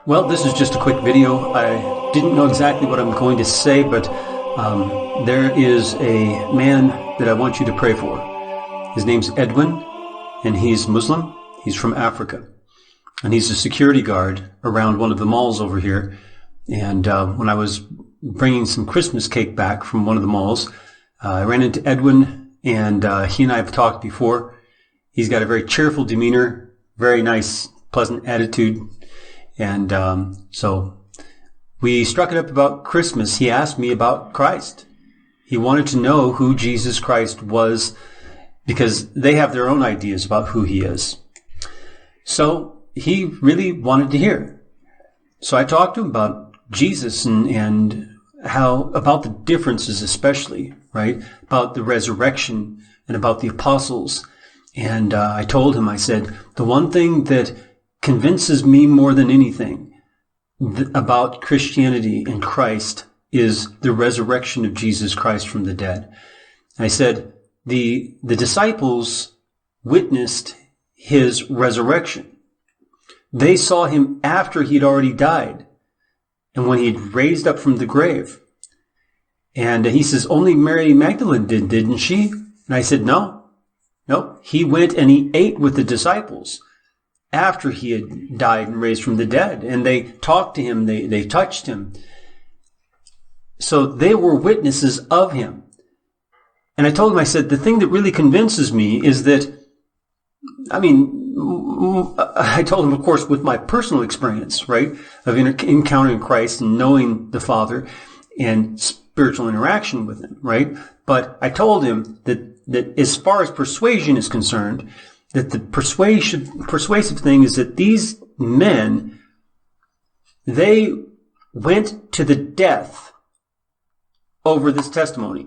Well, this is just a quick video. I didn't know exactly what I'm going to say, but there is a man that I want you to pray for. His name's Edwin, and he's Muslim. He's from Africa, and he's a security guard around one of the malls over here. And when I was bringing some Christmas cake back from one of the malls, I ran into Edwin, and he and I have talked before. He's got a very cheerful demeanor, very nice, pleasant attitude. And so we struck it up about Christmas. He asked me about Christ. He wanted to know who Jesus Christ was because they have their own ideas about who he is. So he really wanted to hear. So I talked to him about Jesus and how, about the differences especially, right? About the resurrection and about the apostles. And I told him, I said, the one thing that convinces me more than anything about Christianity and Christ is the resurrection of Jesus Christ from the dead. I said, the disciples witnessed his resurrection. They saw him after he'd already died and when he'd raised up from the grave. And he says, only Mary Magdalene didn't she? And I said, no, he went and he ate with the disciples after he had died and raised from the dead. And they talked to him, they touched him. So they were witnesses of him. And I told him, I said, the thing that really convinces me is that, I told him, of course, with my personal experience, right, of encountering Christ and knowing the Father and spiritual interaction with him, right? But I told him that as far as persuasion is concerned, that the persuasive thing is that these men, they went to the death over this testimony.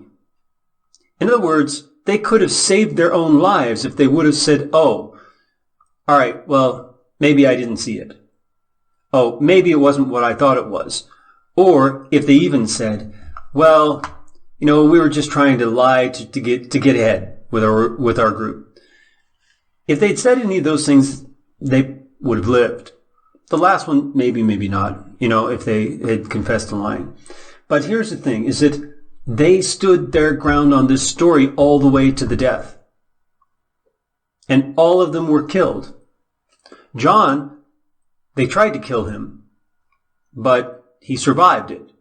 In other words, they could have saved their own lives if they would have said, oh, all right, well, maybe I didn't see it. Oh, maybe it wasn't what I thought it was. Or if they even said, well, we were just trying to lie to get ahead with our group. If they'd said any of those things, they would have lived. The last one, maybe not, if they had confessed to lying. But here's the thing, is that they stood their ground on this story all the way to the death. And all of them were killed. John, they tried to kill him, but he survived it.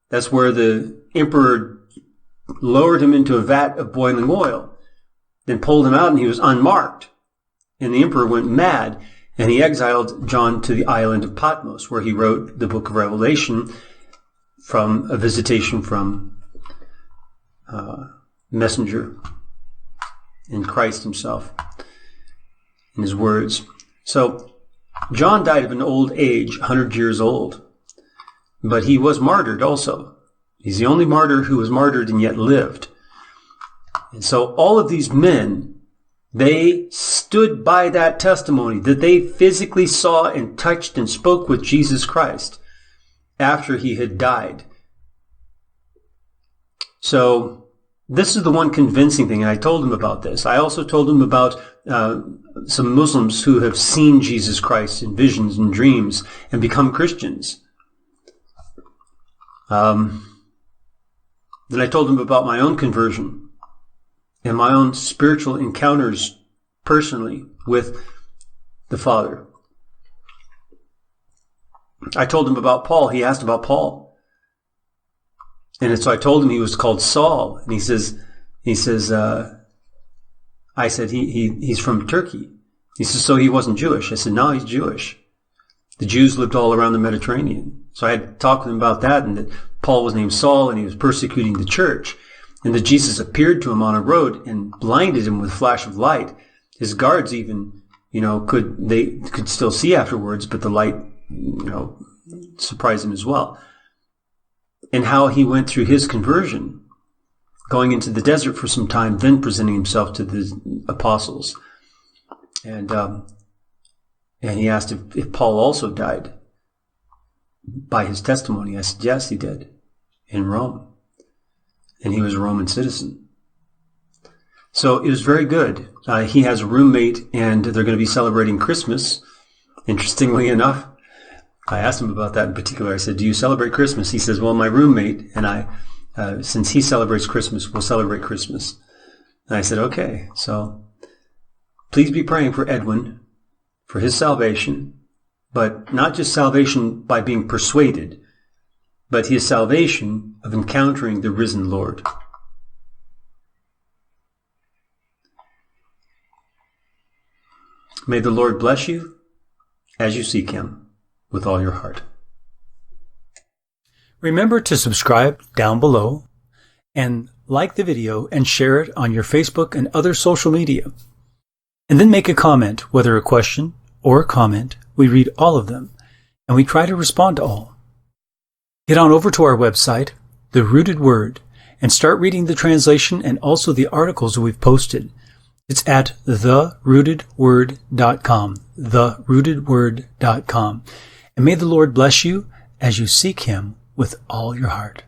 That's where the emperor lowered him into a vat of boiling oil, then pulled him out and he was unmarked. And the emperor went mad, and he exiled John to the island of Patmos, where he wrote the book of Revelation from a visitation from messenger and Christ himself in his words. So John died of an old age, 100 years old, but he was martyred also. He's the only martyr who was martyred and yet lived. And so all of these men, they stood by that testimony that they physically saw and touched and spoke with Jesus Christ after he had died. So this is the one convincing thing, and I told him about this. I also told him about some Muslims who have seen Jesus Christ in visions and dreams and become Christians. Then I told him about my own conversion and my own spiritual encounters personally with the Father. I told him about Paul. He asked about Paul. And so I told him he was called Saul. And he says, I said, he's from Turkey. He says, so he wasn't Jewish. I said, no, he's Jewish. The Jews lived all around the Mediterranean. So I had to talk with him about that, and that Paul was named Saul and he was persecuting the church. And that Jesus appeared to him on a road and blinded him with flash of light. His guards even, could still see afterwards, but the light, surprised him as well. And how he went through his conversion, going into the desert for some time, then presenting himself to the apostles. And he asked if Paul also died by his testimony. I said, yes, he did, in Rome. And he was a Roman citizen. So it was very good. He has a roommate, and they're going to be celebrating Christmas, interestingly enough. I asked him about that in particular. I said, do you celebrate Christmas? He says, well, my roommate and I, since he celebrates Christmas, we'll celebrate Christmas. And I said, okay, so please be praying for Edwin, for his salvation, but not just salvation by being persuaded, but his salvation of encountering the risen Lord. May the Lord bless you as you seek him with all your heart. Remember to subscribe down below and like the video and share it on your Facebook and other social media. And then make a comment, whether a question or a comment. We read all of them and we try to respond to all. Get on over to our website, The Rooted Word, and start reading the translation and also the articles we've posted. It's at therootedword.com, therootedword.com. And may the Lord bless you as you seek him with all your heart.